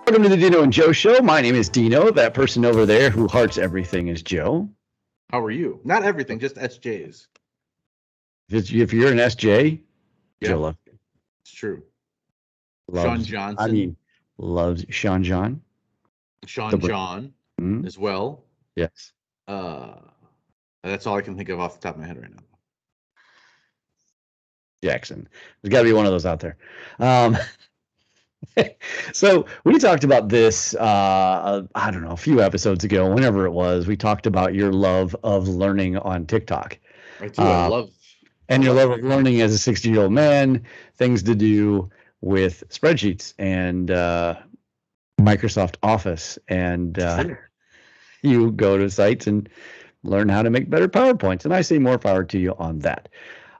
Welcome to the Dino and Joe Show. My name is Dino. That person over there who hearts everything is Joe. How are you? Not everything, just SJs. If you're an SJ, Yeah, Joe loves it's true. Sean loves. I Johnson, mean, loves Sean John. Sean John Mm, as well. yes, Uh, that's all I can think of off the top of my head right now. Jackson. There's got to be one of those out there. Um, so we talked about this. I don't know, a few episodes ago, whenever it was. We talked about your love of learning on TikTok. I do. Uh, I and your love love it. of learning as a 60-year-old man, things to do with spreadsheets and Microsoft Office, and you go to sites and learn how to make better PowerPoints. And I say more power to you on that.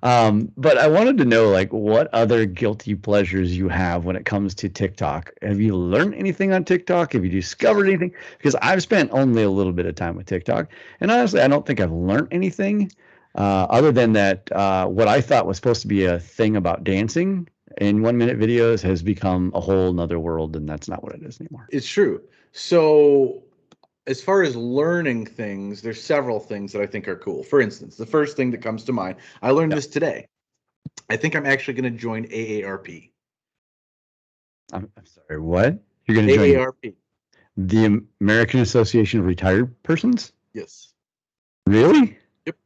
But I wanted to know, like, what other guilty pleasures you have when it comes to TikTok. Have you learned anything on TikTok? Have you discovered anything? Because I've spent only a little bit of time with TikTok, and honestly, I don't think I've learned anything other than that what I thought was supposed to be a thing about dancing in 1 minute videos has become a whole nother world, and that's not what it is anymore. It's true. So, as far as learning things, there's several things that I think are cool. For instance, the first thing that comes to mind, I learned this today. I think I'm actually going to join AARP. I'm sorry, what? You're going to join AARP. the American Association of Retired Persons? Yes. Really? Yep.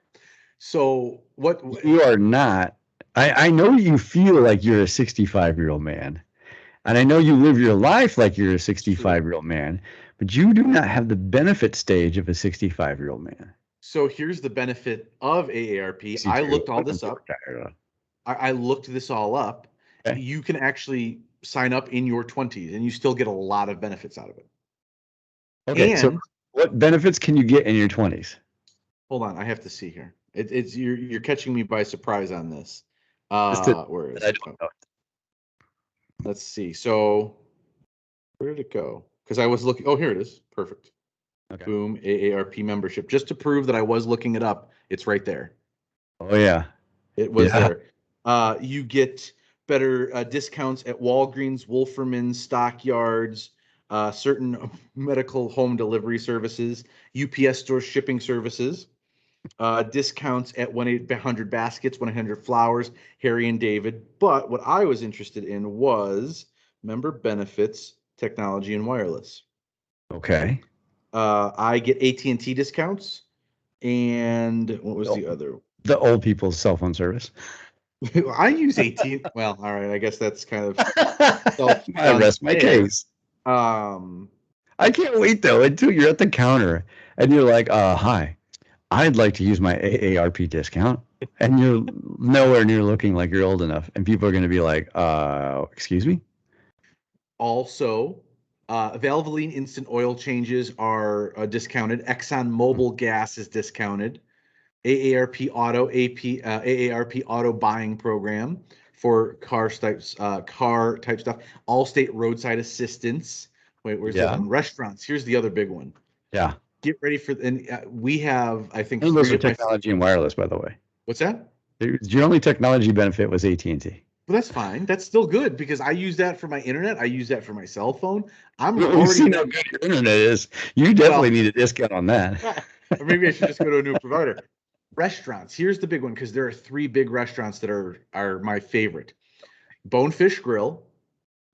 So what? You are not. I know you feel like you're a 65-year-old man, and I know you live your life like you're a 65-year-old man, but you do not have the benefit stage of a 65-year-old man. So here's the benefit of AARP. I 62. looked all this up. I looked this all up. Okay. You can actually sign up in your 20s and you still get a lot of benefits out of it. Okay, And so what benefits can you get in your 20s? hold on, I have to see here. It's you're catching me by surprise on this. Where is I it? don't know. Let's see. So where did it go? Because I was looking. Oh, here it is. Perfect. Okay. Boom. AARP membership. Just to prove that I was looking it up, it's right there. Oh yeah. It was there. You get better discounts at Walgreens, Wolferman's, Stockyards, certain medical home delivery services, UPS store shipping services, discounts at 1-800 Baskets, 1-800 Flowers, Harry and David. But what I was interested in was member benefits, technology, and wireless. Okay. I get AT&T discounts, and what was the other? The old people's cell phone service. I use 18. Well, all right. I guess that's kind of I rest my case. I can't wait though until you're at the counter and you're like, hi, I'd like to use my AARP discount. And you're nowhere near looking like you're old enough. And people are going to be like, excuse me? Also, Valvoline instant oil changes are discounted. Exxon Mobil gas is discounted. AARP AARP auto buying program for car type stuff. Allstate roadside assistance. Wait, where's the other one? Restaurants. Here's the other big one. Yeah. Get ready for and we have, I think, those are technology and wireless, by the way. What's that? Your only technology benefit was AT&T. Well, that's fine. That's still good because I use that for my internet. I use that for my cell phone. We've seen how good your internet is. You definitely need a discount on that. Or maybe I should just go to a new provider. Restaurants. Here's the big one because there are 3 big restaurants that are my favorite. Bonefish Grill.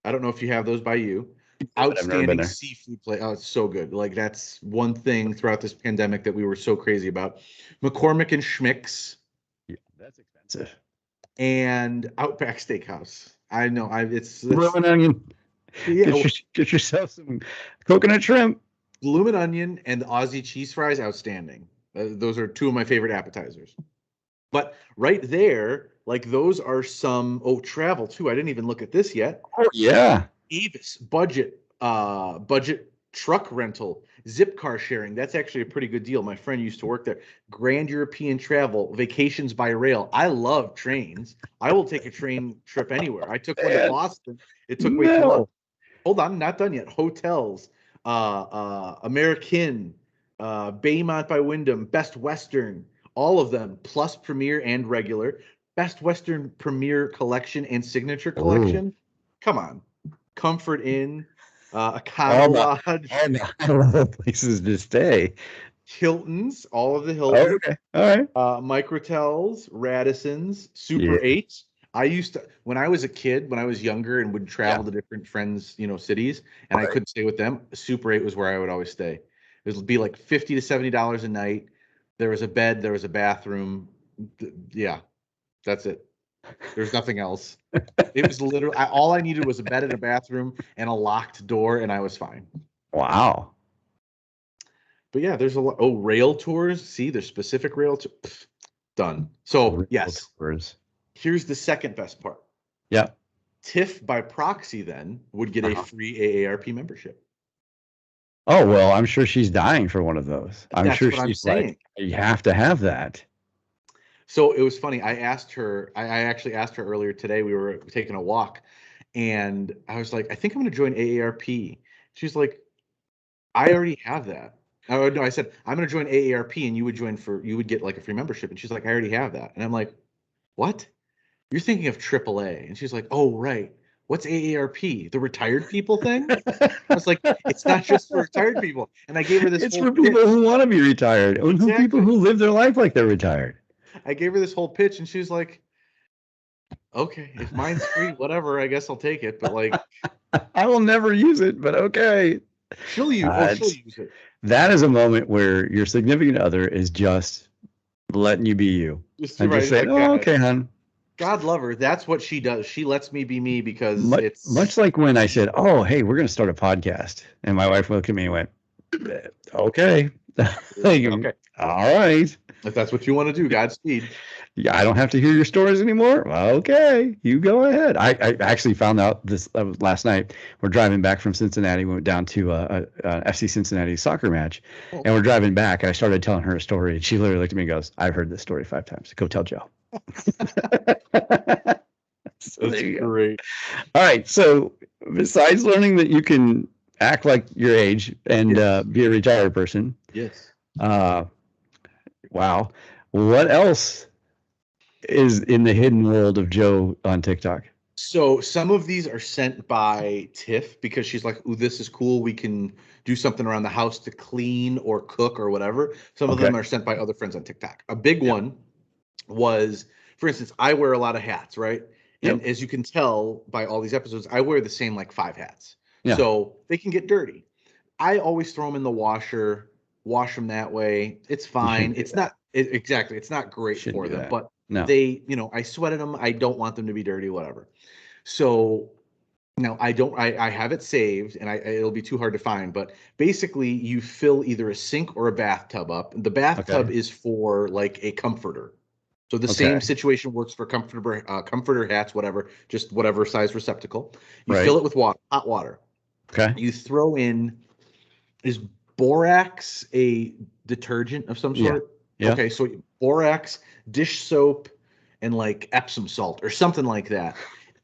I don't know if you have those by you. Outstanding seafood place. Oh, it's so good. Like that's one thing throughout this pandemic that we were so crazy about. McCormick and Schmick's. Yeah, that's expensive. And Outback Steakhouse. I know. It's bloomin' onion. Yeah, get yourself some coconut shrimp. Bloomin' onion and the Aussie cheese fries, outstanding. Those are 2 of my favorite appetizers. But right there, like those are some. Oh, travel too. I didn't even look at this yet. Oh yeah. Avis budget truck rental, zip car sharing. That's actually a pretty good deal. My friend used to work there. Grand European travel, vacations by rail. I love trains. I will take a train trip anywhere. I took one to Boston. It took way too long. Hold on, not done yet. Hotels, American, Baymont by Wyndham, Best Western, all of them, plus Premier and regular. Best Western Premier Collection and Signature Collection. Come on. Comfort Inn, A All Econo the Lodge, all the places to stay. Hiltons, all of the Oh, Hiltons, okay. All right. Microtels, Radissons, Yeah. Super 8s. I used to, when I was a kid, when I was younger and would travel Yeah. to different friends, cities, and I Right. couldn't stay with them, Super 8 was where I would always stay. It would be like $50 to $70 a night. There was a bed, there was a bathroom. Yeah, that's it. There's nothing else. It was literally all I needed was a bed and a bathroom and a locked door, and I was fine. Wow. But yeah, there's a lot. Oh, rail tours. See, there's specific rail tours. Done. So Real yes, tours. here's the second best part. Yeah. TIFF by proxy then would get a Uh-huh. free AARP membership. Oh, well, I'm sure she's dying for one of those. I'm That's sure what I'm she's like, saying. you have to have that. So it was funny. I asked her, I actually asked her earlier today. We were taking a walk and I was like, I think I'm going to join AARP. She's like, I already have that. Oh, no, I said, I'm going to join AARP and you would get like a free membership. And she's like, I already have that. And I'm like, what? You're thinking of AAA. And she's like, oh, right. What's AARP? The retired people thing? I was like, it's not just for retired people. And I gave her this It's whole for people pitch. who want to be retired and who people Exactly. who live their life like they're retired. I gave her this whole pitch and she was like, okay, if mine's free, whatever, I guess I'll take it. But like, I will never use it, but okay. she'll It's use it. that is a moment where your significant other is just letting you be you Just and just right. saying, "Oh, okay, hon." God love her. That's what she does. She lets me be me because Much like when I said, "Oh, hey, we're going to start a podcast," and my wife looked at me and went, "Okay, okay. all right." If that's what you want to do, Godspeed. Yeah, I don't have to hear your stories anymore. Well, okay, you go ahead. I actually found out this last night. We're driving back from Cincinnati. We went down to a FC Cincinnati soccer match, Oh. and we're driving back. I started telling her a story, and she literally looked at me and goes, "I've heard this story 5 times. Go tell Joe." So That's great. all right. So besides learning that you can act like your age and Yes. be a retired person, Yes. uh, wow. What else is in the hidden world of Joe on TikTok? So some of these are sent by Tiff because she's like, "Ooh, this is cool. We can do something around the house to clean or cook or whatever." Some of Okay. them are sent by other friends on TikTok. A big Yeah. one was, for instance, I wear a lot of hats, right? And Yep. as you can tell by all these episodes, I wear the same like 5 hats. Yeah. So they can get dirty. I always throw them in the washer, wash them that way. It's You fine. shouldn't do It's that. not exactly. It's not great Shouldn't for do them, that. but No. I sweated them. I don't want them to be dirty, whatever. So now I don't. I have it saved, and it'll be too hard to find. But basically, you fill either a sink or a bathtub up. The bathtub Okay. is for like a comforter. So the Okay. same situation works for comforter hats, whatever, just whatever size receptacle. You Right. fill it with water, hot water. Okay. You throw in, is borax a detergent of some Yeah. sort? Yeah. Okay, so borax, dish soap, and like Epsom salt or something like that.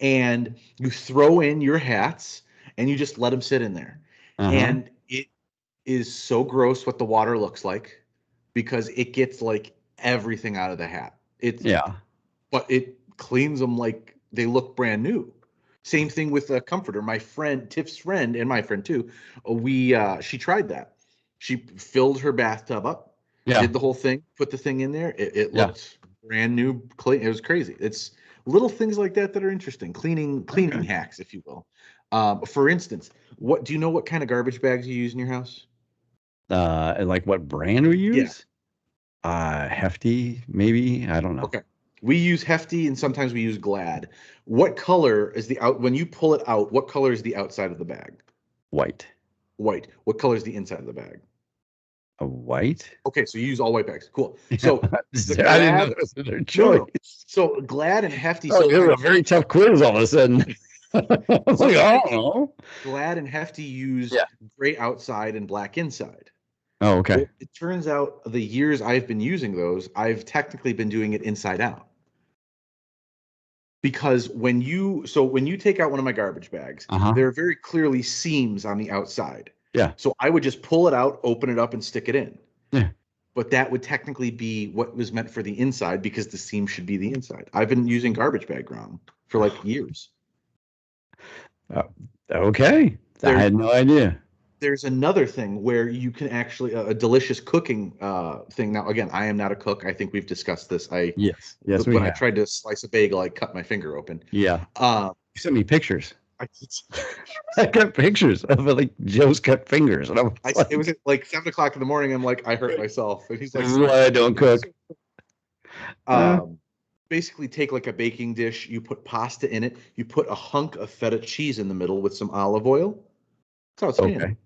And you throw in your hats and you just let them sit in there. Uh-huh. And it is so gross what the water looks like because it gets like everything out of the hat. Yeah. But it cleans them like they look brand new. Same thing with a comforter. My friend, Tiff's friend, and my friend too, she tried that. She filled her bathtub up, Yeah. did the whole thing, put the thing in there. It Yeah. looked brand new, clean. It was crazy. It's little things like that that are interesting. Cleaning Okay. hacks, if you will. For instance, what do you know? What kind of garbage bags you use in your house? And like what brand we Yeah. use? Hefty, maybe. I don't know. Okay. We use Hefty and sometimes we use Glad. What color is the out when you pull it out? What color is the outside of the bag? White. White. What color is the inside of the bag? A white? Okay, so you use all white bags. Cool. Yeah. So the I didn't know Glad, that was their no, no, no. choice. So Glad and Hefty Oh, this is a sometimes very tough quiz all of a sudden. I was like, I don't sometimes know. Glad and Hefty use Yeah. gray outside and black inside. Oh, okay. Well, it turns out the years I've been using those, I've technically been doing it inside out. Because when you take out one of my garbage bags, Uh-huh. there are very clearly seams on the outside. Yeah. So I would just pull it out, open it up, and stick it in. Yeah. But that would technically be what was meant for the inside because the seam should be the inside. I've been using garbage bag wrong for like years. Okay. I had no idea. There's another thing where you can actually a delicious cooking thing. Now, again, I am not a cook. I think we've discussed this. Yes, we When I have. tried to slice a bagel, I cut my finger open. Yeah. Um, You sent me pictures. I, I got pictures of like Joe's cut fingers, and I was it was like, at like 7 o'clock in the morning. I'm like, I hurt myself, and he's like, "This is why I don't cook." Uh, um, basically take like a baking dish, you put pasta in it, you put a hunk of feta cheese in the middle with some olive oil. That's how it's okay,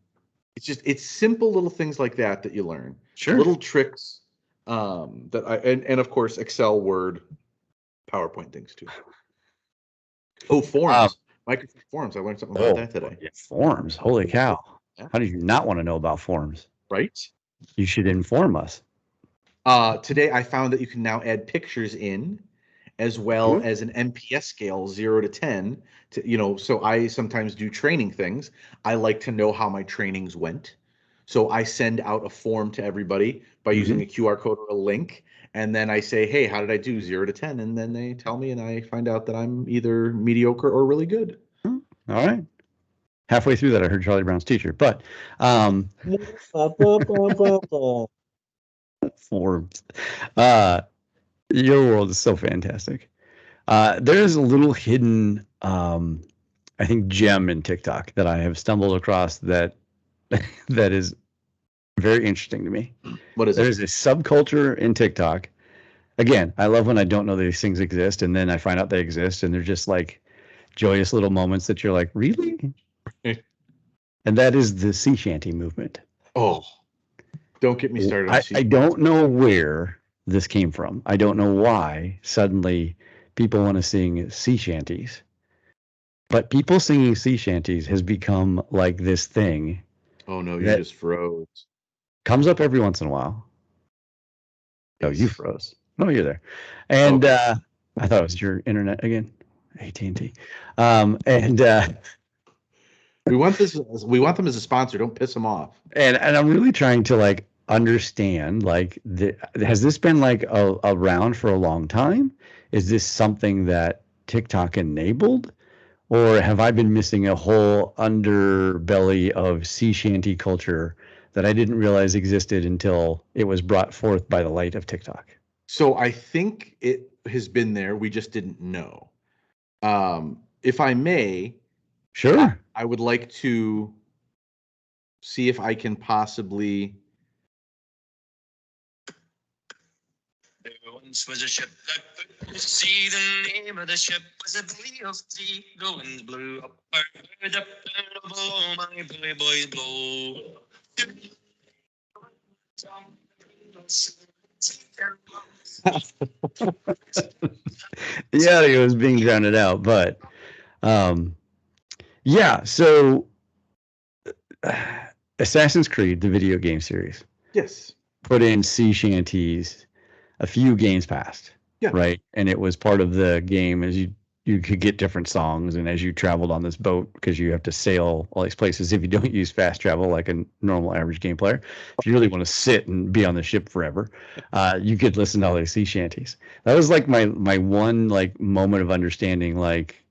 it's simple little things like that that you learn, sure. little tricks that and of course Excel, Word, PowerPoint things too. Oh, Um, forms, Microsoft Forms. I learned something about oh, that today. yeah, forms. Holy cow! Yeah, How did you not want to know about forms? right. You should inform us. Today I found that you can now add pictures in, as well Ooh. as an MPS scale 0 to 10. So I sometimes do training things. I like to know how my trainings went. So I send out a form to everybody by Mm-hmm. using a QR code or a link. And then I say, hey, how did I do 0 to 10? And then they tell me, and I find out that I'm either mediocre or really good. All right. Halfway through that, I heard Charlie Brown's teacher, but forms. Uh, your world is so fantastic. There's a little hidden, I think, gem in TikTok that I have stumbled across that that is very interesting to me. What is There's it? a subculture in TikTok. Again, I love when I don't know these things exist, and then I find out they exist, and they're just like joyous little moments that you're like, really? And that is the sea shanty movement. Oh, don't get me started on I don't know where this came from. I don't know why suddenly people want to sing sea shanties. But people singing sea shanties has become like this thing Oh no, you that just froze. comes up every once in a while. Oh, you Yes. froze. No, you're there. And Okay. I thought it was your internet again, AT&T. And We want this. We want them as a sponsor. Don't piss them off. and I'm really trying to like understand like has this been like around for a long time? Is this something that TikTok enabled? Or have I been missing a whole underbelly of sea shanty culture that I didn't realize existed until it was brought forth by the light of TikTok? So I think it has been there. We just didn't know. If I may, Sure. I would like to see if I can possibly. There once was a ship that put to sea. The name of the ship was a belly of tea. The winds blew up, I heard up and below. My belly boys blow. The audio is being drowned out, but um, yeah. So, Assassin's Creed, the video game series, Yes. put in sea shanties a few games past, Yeah. right? And it was part of the game as you could get different songs, and as you traveled on this boat, because you have to sail all these places. If you don't use fast travel like a normal average game player, if you really want to sit and be on the ship forever, you could listen to all these sea shanties. That was like my one like moment of understanding, like,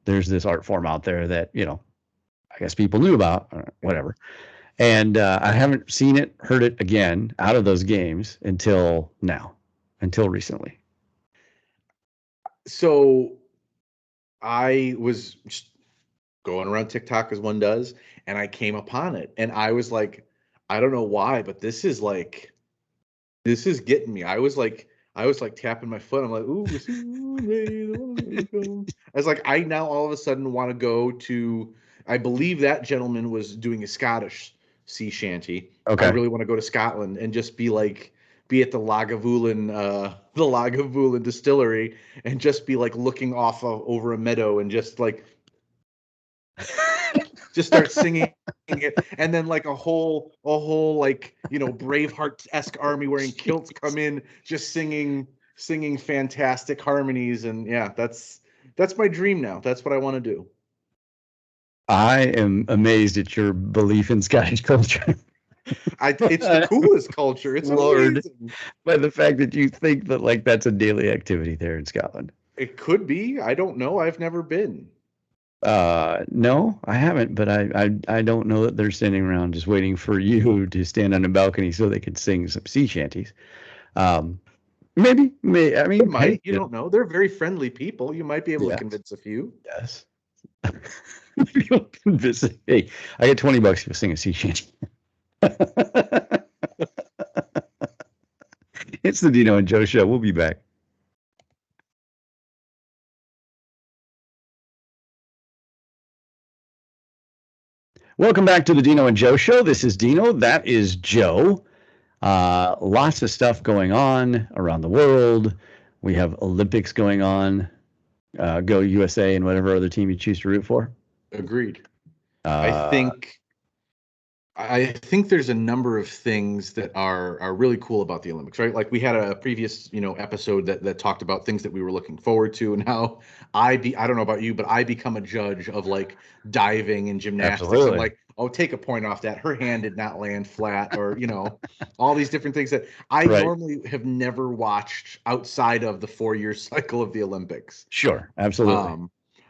there's this art form out there that, I guess people knew about, or whatever. And I haven't seen it, heard it again out of those games until now, until recently. So I was just going around TikTok as one does, and I came upon it, and I was like, I don't know why, but this is getting me. I was like tapping my foot. I'm like, ooh, I was like, I now all of a sudden want to go to. I believe that gentleman was doing a Scottish sea shanty. I Okay. really want to go to Scotland and just be at the Lagavulin distillery, and just be like looking off over a meadow, and just start singing it, and then like a whole like Braveheart-esque army wearing kilts come in, just singing fantastic harmonies. And yeah, that's my dream now. That's what I want to do. I am amazed at your belief in Scottish culture. It's the coolest culture. It's Lord, amazing. by the fact that you think that like that's a daily activity there in Scotland. It could be. I don't know. I've never been. No, I haven't, but I don't know that they're standing around just waiting for you to stand on a balcony so they could sing some sea shanties. Maybe, I They mean, might. hey, You don't know. They're very friendly people. You might be able to yeah, convince a few. yes. Hey, I get $20 if you sing a sea shanty. It's the Dino and Joe Show. We'll be back. Welcome back to the Dino and Joe Show. This is Dino. That is Joe. Lots of stuff going on around the world. We have Olympics going on. Go USA and whatever other team you choose to root for. Agreed. Uh, I think there's a number of things that are really cool about the Olympics, right? Like we had a previous, episode that talked about things that we were looking forward to, and how I don't know about you, but I become a judge of like diving and gymnastics. Absolutely. I'm like, oh, take a point off that. Her hand did not land flat, or all these different things that I Right. normally have never watched outside of the 4-year cycle of the Olympics. Sure, absolutely.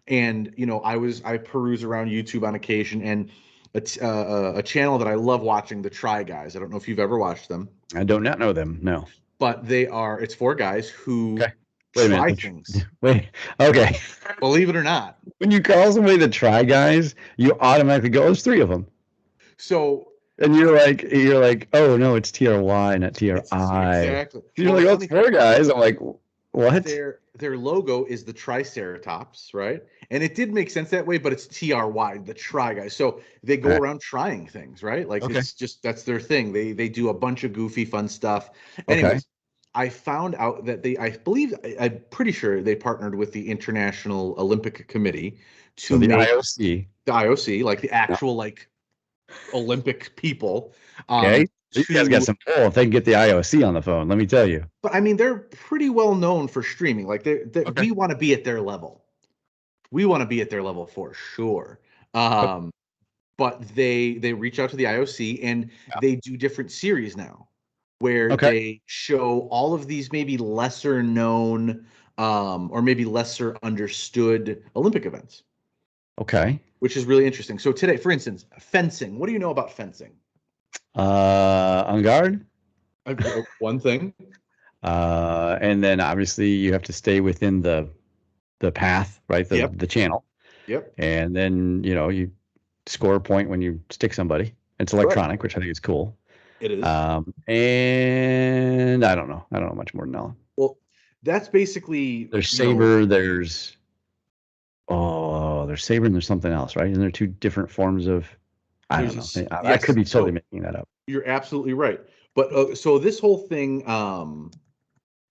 And I peruse around YouTube on occasion, and a channel that I love watching, the Try Guys. I don't know if you've ever watched them. I do not know them. No. But it's 4 guys who Okay. Wait a try minute. things. Wait. Okay. Believe it or not. When you call somebody the Try Guys, you automatically go, "There's 3 of them." So. And you're like, oh no, it's TRY, not TRI. Exactly. You're like, oh, it's 4 guys. I'm like, what? Their logo is the Triceratops, right? And it did make sense that way, but it's TRY, the Try Guys. So they go around trying things, right? Like it's just that's their thing. They do a bunch of goofy, fun stuff. Anyways, I found out that I'm pretty sure they partnered with the International Olympic Committee to the make IOC. The IOC, like the actual like Olympic people. Okay. These guys got some pull if they can get the IOC on the phone, let me tell you. But I mean, they're pretty well known for streaming. Like we want to be at their level. We want to be at their level for sure. But they reach out to the IOC, and they do different series now where they show all of these maybe lesser known or maybe lesser understood Olympic events. Okay. Which is really interesting. So today, for instance, fencing. What do you know about fencing? On guard. One thing. And then obviously you have to stay within the path, right? The channel. Yep. And then you score a point when you stick somebody. It's electronic, which I think is cool. It is. And I don't know much more than that. Well, that's basically there's saber. There's saber and there's something else, right? And there are 2 different forms of. I don't know. I could be totally making that up. You're absolutely right. But so this whole thing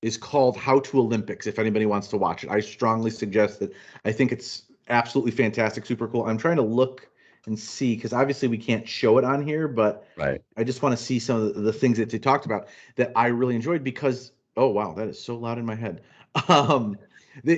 is called How to Olympics. If anybody wants to watch it, I strongly suggest it. I think it's absolutely fantastic, super cool. I'm trying to look and see, because obviously we can't show it on here, but I just want to see some of the things that they talked about that I really enjoyed, because oh wow, that is so loud in my head.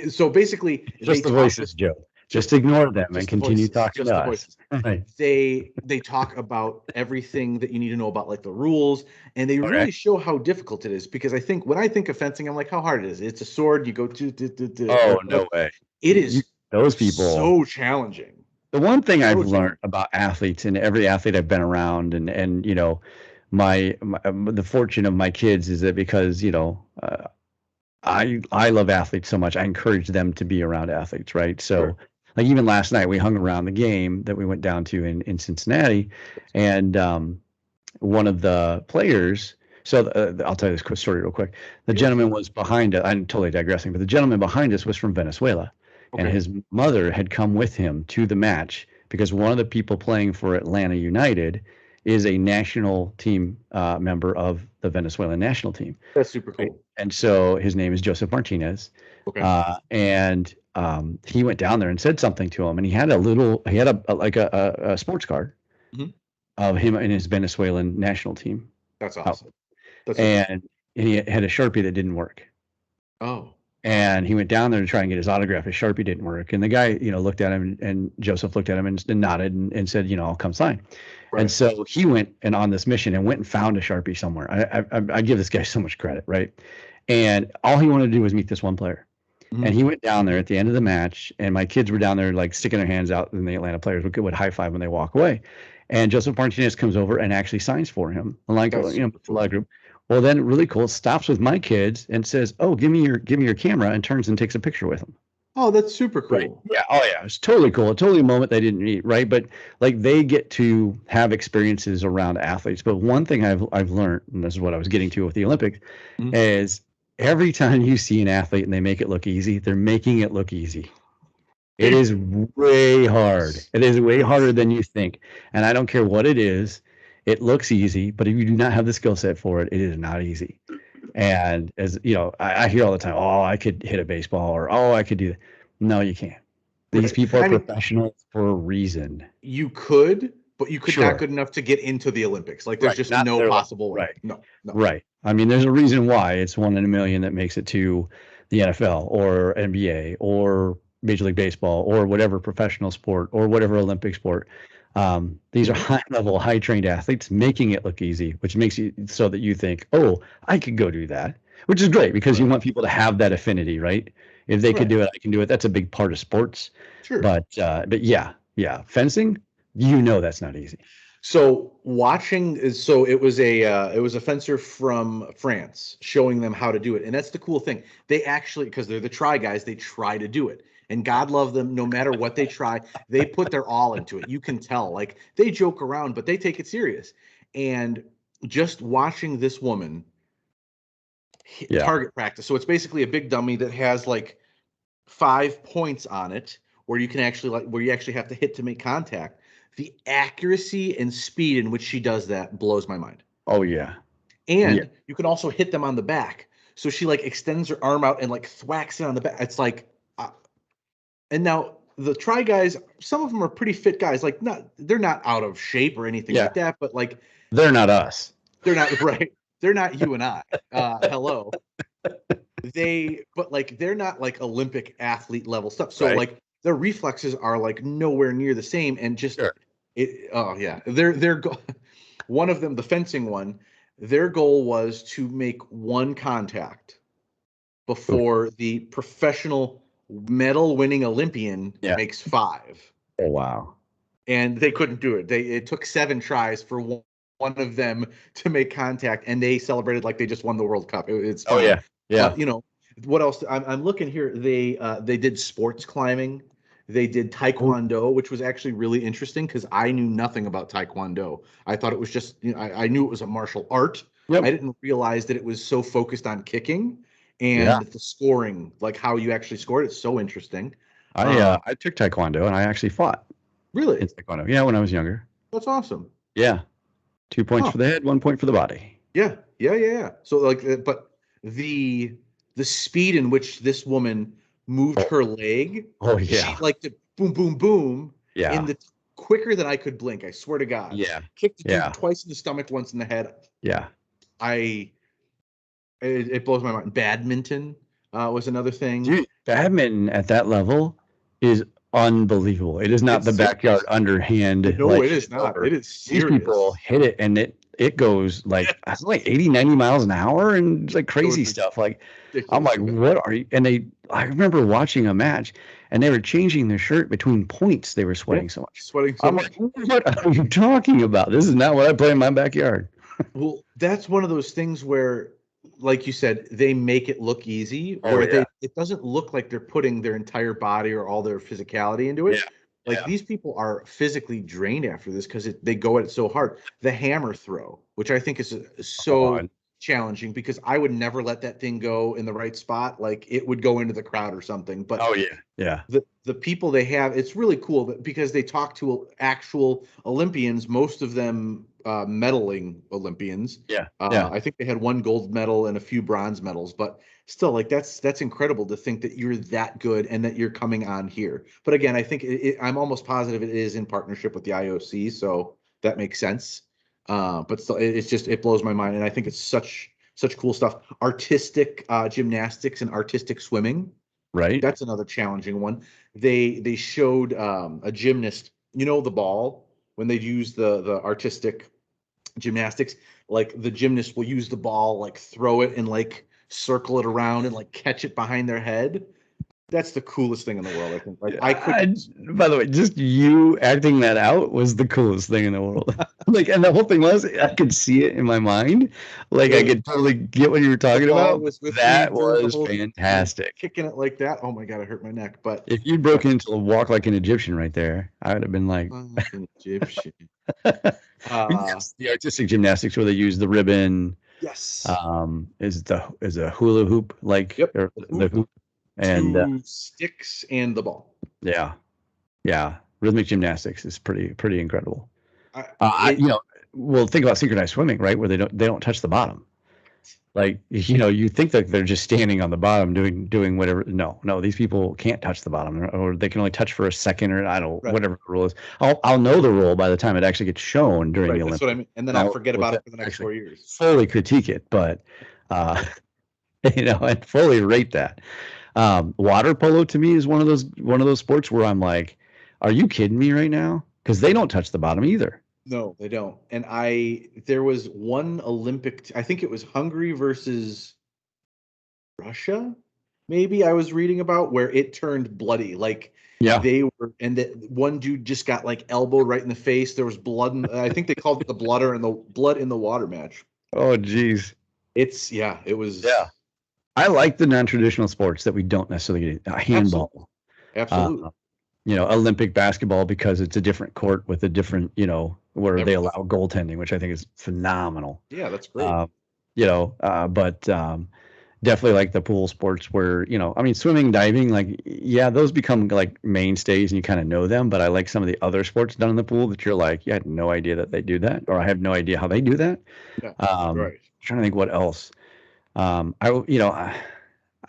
So basically, just the voices, Joe. Just ignore them and continue talking to us. Right. They talk about everything that you need to know about, like the rules, and they really show how difficult it is. Because I think when I think of fencing, I'm like, how hard it is. It's a sword. You go to. Oh, no way. It is those people so challenging. The one thing I've learned about athletes, and every athlete I've been around, and my the fortune of my kids is that because I love athletes so much, I encourage them to be around athletes, right? So like even last night we hung around the game that we went down to in Cincinnati, and one of the players. So I'll tell you this quick story real quick. The gentleman was behind us. I'm totally digressing, but the gentleman behind us was from Venezuela. And his mother had come with him to the match because one of the people playing for Atlanta United is a national team member of the Venezuelan national team. That's super cool. Right? And so his name is Joseph Martinez. And he went down there and said something to him. And he had a sports card of him and his Venezuelan national team. That's awesome. And he had a Sharpie that didn't work. Oh. And he went down there to try and get his autograph. His Sharpie didn't work. And the guy, looked at him, and Joseph looked at him and nodded and said, I'll come sign. Right. And so he went and on this mission and went and found a Sharpie somewhere. I give this guy so much credit, right? And all he wanted to do was meet this one player. And he went down there at the end of the match, and my kids were down there like sticking their hands out, and the Atlanta players would high five when they walk away. And Joseph Martinez comes over and actually signs for him, like That's a cool. lot of group. Well, then really cool, stops with my kids and says, "Oh, give me your camera," and turns and takes a picture with them. Oh, that's super cool. Right. Yeah. Oh, yeah. It's totally cool. Totally a moment they didn't need, right? But like they get to have experiences around athletes. But one thing I've learned, and this is what I was getting to with the Olympics, is every time you see an athlete and they make it look easy, they're making it look easy. It is way hard. It is way harder than you think. And I don't care what it is. It looks easy, but if you do not have the skill set for it, it is not easy. And as you know, I hear all the time, "Oh, I could hit a baseball," or "Oh, I could do that." No, you can't. These people are professionals for a reason. You could, but you could Sure. not good enough to get into the Olympics. Like there's just Not no their level. possible way. Right. No. Right. I mean, there's a reason why it's 1 in a million that makes it to the NFL or NBA or Major League Baseball or whatever professional sport or whatever Olympic sport. These are high level, high trained athletes making it look easy, which makes you so that you think, "Oh, I could go do that," which is great because you want people to have that affinity, right? If they could do it, I can do it. That's a big part of sports. Sure. But yeah, fencing, that's not easy. So it was a fencer from France showing them how to do it. And that's the cool thing. They actually, because they're the try guys, they try to do it. And God love them, no matter what they try, they put their all into it. You can tell, like they joke around, but they take it serious. And just watching this woman target practice. So it's basically a big dummy that has like 5 points on it where you can actually where you actually have to hit to make contact. The accuracy and speed in which she does that blows my mind. Oh yeah. And you can also hit them on the back. So she like extends her arm out and like thwacks it on the back. It's like, and now the try guys, some of them are pretty fit guys. Like they're not out of shape or anything like that, but like they're not us. They're not right. They're not you and I. Hello. But like they're not like Olympic athlete level stuff. So like their reflexes are like nowhere near the same, and just one of them, the fencing one, their goal was to make one contact before the professional medal winning Olympian makes 5. Oh wow. And they couldn't do it. It took 7 tries for one of them to make contact, and they celebrated like they just won the World Cup. It's fine. What else? I'm looking here. They did sports climbing. They did Taekwondo, which was actually really interesting because I knew nothing about Taekwondo. I thought it was just, I knew it was a martial art. I didn't realize that it was so focused on kicking and the scoring, like how you actually scored. It's so interesting. I took Taekwondo and I actually fought. Really? In Taekwondo. Yeah, when I was younger. That's awesome. Yeah. 2 points for the head, 1 point for the body. Yeah. So like, but the speed in which this woman moved her leg. Oh yeah. She like to boom, boom, boom. Yeah. In the quicker than I could blink. I swear to God. Yeah. Kicked the dude twice in the stomach, once in the head. Yeah. It blows my mind. Badminton was another thing. Dude, badminton at that level is unbelievable. It is not the backyard underhand. No, it is not. It is serious. These people hit it and it goes like 80, 90 miles an hour and like crazy stuff. Like I'm like, what are you? And I remember watching a match and they were changing their shirt between points. They were sweating so much. I'm like, what are you talking about? This is not what I play in my backyard. Well, that's one of those things where, like you said, they make it look easy, it doesn't look like they're putting their entire body or all their physicality into it. These people are physically drained after this because they go at it so hard. The hammer throw, which I think is so challenging, because I would never let that thing go in the right spot. Like it would go into the crowd or something. But the people they have, it's really cool because they talk to actual Olympians, most of them medaling Olympians. I think they had 1 gold medal and a few bronze medals, but still, like that's incredible to think that you're that good and that you're coming on here. But again, I think I'm almost positive it is in partnership with the IOC, so that makes sense. But still, it blows my mind, and I think it's such cool stuff. Artistic gymnastics and artistic swimming. Right. That's another challenging one. They showed a gymnast, the ball, when they use the artistic gymnastics, like the gymnast will use the ball, like throw it and like circle it around and like catch it behind their head. That's the coolest thing in the world, I think. Like By the way, just you acting that out was the coolest thing in the world. Like, and the whole thing was, I could see it in my mind. Like, I could totally get what you were talking about. Was with That me during the was whole fantastic. kicking it like that. Oh my god, I hurt my neck. But If you broke into a walk like an Egyptian right there, I would have been like, like an Egyptian. the artistic gymnastics where they use the ribbon. Yes. Is a hula hoop like or the hoop and two sticks and the ball. Yeah. Rhythmic gymnastics is pretty incredible. Well, think about synchronized swimming, right? Where they don't touch the bottom. Like, you think that they're just standing on the bottom doing whatever. No, these people can't touch the bottom, or they can only touch for a second, or whatever the rule is. I'll know the rule by the time it actually gets shown during the Olympics. That's what I mean. And then I'll forget about it for the next 4 years. Fully critique it, but and fully rate that. Water polo to me is one of those sports where I'm like, are you kidding me right now? Because they don't touch the bottom either. No, they don't. And there was one Olympic, I think it was Hungary versus Russia, maybe I was reading about, where it turned bloody. Like, they were, and that one dude just got like elbowed right in the face. There was blood. I think they called it the blood in the water match. Oh, geez. It was. Yeah. I like the non-traditional sports that we don't necessarily get. Handball. Absolutely. Olympic basketball, because it's a different court with a different, where they allow goaltending, which I think is phenomenal. Yeah, that's great. But definitely like the pool sports where, swimming, diving, like, those become like mainstays and you kind of know them. But I like some of the other sports done in the pool that you're like, you had no idea that they do that, or I have no idea how they do that. Yeah, right. I'm trying to think what else. I'm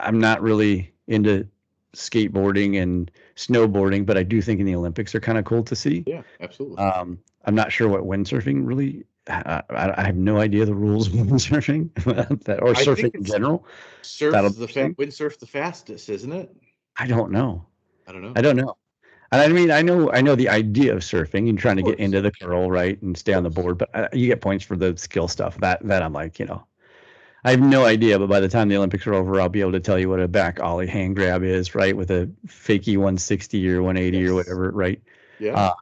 not really into skateboarding and snowboarding, but I do think in the Olympics are kind of cool to see. Yeah, absolutely. I'm not sure what windsurfing really. I have no idea the rules of windsurfing or surfing in general. Windsurf the fastest, isn't it? I don't know. I don't know. And I mean, I know the idea of surfing and trying to get into the curl, right, and stay on the board, but you get points for the skill stuff. That I'm like, I have no idea, but by the time the Olympics are over, I'll be able to tell you what a back ollie hand grab is, right, with a fakie 160 or 180 or whatever, right? Yeah.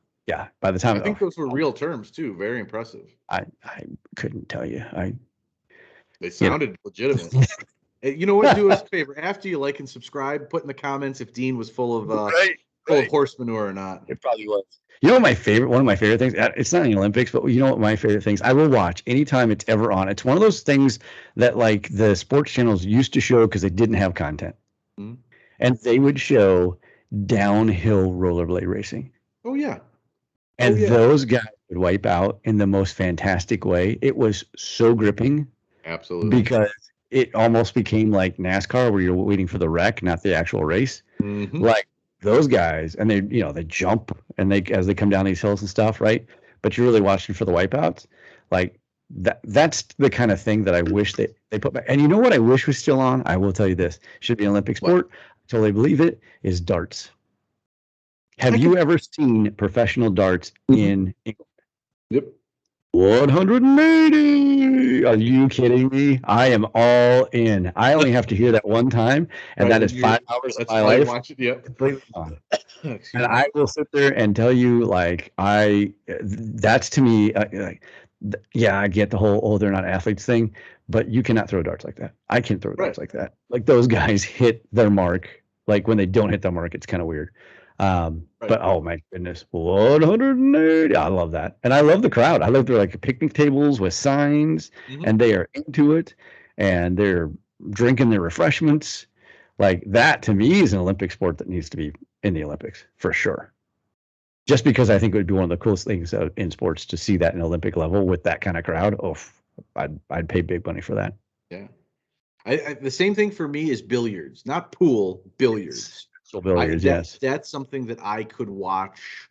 By the time I think those were real terms too. Very impressive. I couldn't tell you. They sounded legitimate. You know what? Do us a favor. After you like and subscribe, put in the comments if Dean was full of horse manure or not. It probably was. One of my favorite things, it's not in the Olympics, but what my favorite things I will watch anytime it's ever on. It's one of those things that like the sports channels used to show because they didn't have content. Mm-hmm. And they would show downhill rollerblade racing. Oh, yeah. And those guys would wipe out in the most fantastic way. It was so gripping. Absolutely. Because it almost became like NASCAR where you're waiting for the wreck, not the actual race. Mm-hmm. Like those guys, and they jump and as they come down these hills and stuff, right? But you're really watching for the wipeouts. Like that's the kind of thing that I wish they put back. And you know what I wish was still on? I will tell you this. Should be an Olympic sport. I totally believe it, is darts. Have you ever seen professional darts in England? Yep. 180. Are you kidding me? I am all in. I only have to hear that one time, and that is 5 hours of my life. Watch it, yep. And I will sit there and tell you, like, that's to me, I get the whole, they're not athletes thing, but you cannot throw darts like that. I can't throw darts like that. Like, those guys hit their mark. Like, when they don't hit their mark, it's kind of weird. But oh my goodness, 180! I love that, and I love the crowd. I love their like picnic tables with signs, and they are into it, and they're drinking their refreshments. Like that to me is an Olympic sport that needs to be in the Olympics for sure. Just because I think it would be one of the coolest things in sports to see that in Olympic level with that kind of crowd. Oh, I'd pay big money for that. Yeah, the same thing for me is billiards, not pool, billiards. Billiards, yes. That's something that I could watch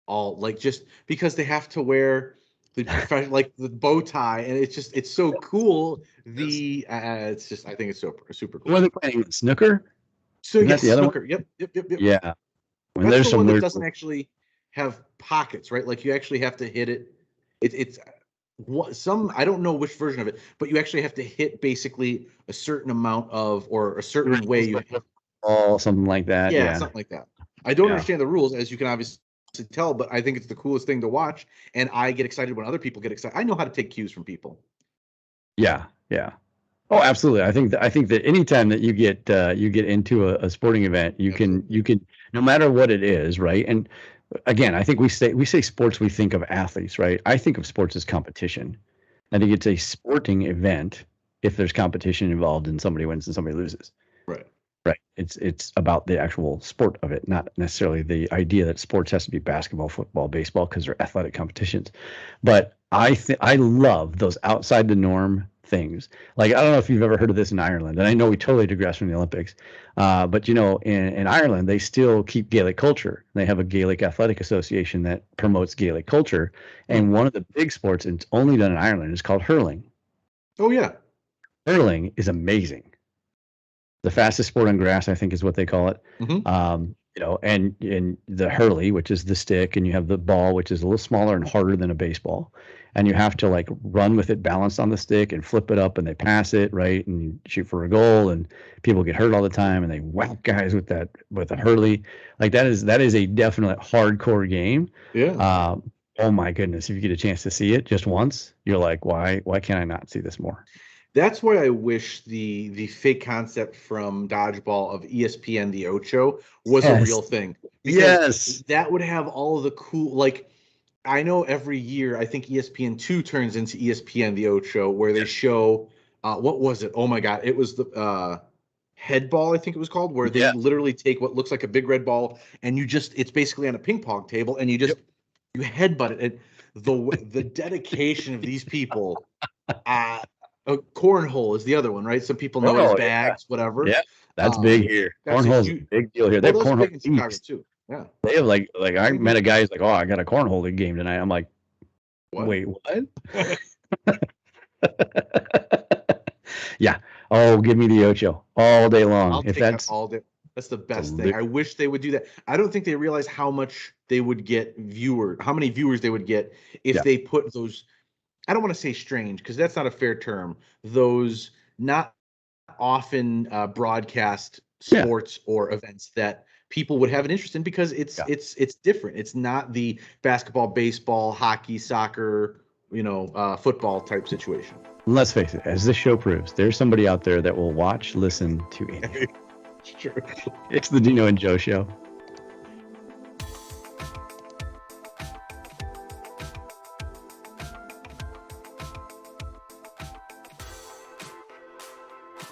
all, like, just because they have to wear the like the bow tie, and it's so cool. It's just, I think it's super cool. What are they playing? Snooker? So yes, snooker. Yep. Yeah. When there's the one that doesn't actually have pockets, right? Like you actually have to hit it. It's I don't know which version of it, but you actually have to hit basically a certain amount of, or a certain way. ball, something like that. Yeah, Yeah. something like that. I don't Yeah. understand the rules, as you can obviously tell, but I think it's the coolest thing to watch, and I get excited when other people get excited. I know how to take cues from people. Yeah. Yeah. Oh, absolutely. I think that anytime that you get into a sporting event, you can, no matter what it is, right? And again, I think we say sports, we think of athletes, right? I think of sports as competition. I think it's a sporting event if there's competition involved and somebody wins and somebody loses. Right. Right. It's about the actual sport of it, not necessarily the idea that sports has to be basketball, football, baseball, because they're athletic competitions. But I love those outside the norm things. Like, I don't know if you've ever heard of this in Ireland, and I know we totally digress from the Olympics, but in Ireland they still keep Gaelic culture. They have a Gaelic Athletic Association that promotes Gaelic culture, and one of the big sports, and it's only done in Ireland, is called hurling. Oh yeah. Hurling is amazing. The fastest sport on grass, I think, is what they call it. And the hurley, which is the stick, and you have the ball, which is a little smaller and harder than a baseball, and you have to like run with it balanced on the stick and flip it up, and they pass it right and you shoot for a goal, and people get hurt all the time, and they whack guys with a hurley. Like that is a definite hardcore game. Yeah. Oh my goodness, if you get a chance to see it just once, you're like, why can't I not see this more? That's why I wish the fake concept from Dodgeball of ESPN the Ocho was a real thing. Because that would have all of the cool, like, I know every year I think ESPN2 turns into ESPN the Ocho, where they show what was it? Oh my God, it was the head ball, I think it was called, where they literally take what looks like a big red ball and it's basically on a ping pong table, and you headbutt it. And the dedication of these people. Cornhole is the other one, right? Some people know it as bags, whatever. Yeah, that's big here. Cornhole's a big deal here. They have cornhole big in Chicago too. Yeah, they have like I met a guy who's like, oh, I got a cornhole game tonight. I'm like, wait, what? Yeah. Oh, give me the Ocho all day long. I'll take that all day. That's the best thing. I wish they would do that. I don't think they realize how much they would get how many viewers they would get if they put those. I don't want to say strange because that's not a fair term. Those not often broadcast sports or events that people would have an interest in because it's different. It's not the basketball, baseball, hockey, soccer, football type situation. Let's face it, as this show proves, there's somebody out there that will watch, listen to anything. Sure. It's the Dino and Joe Show.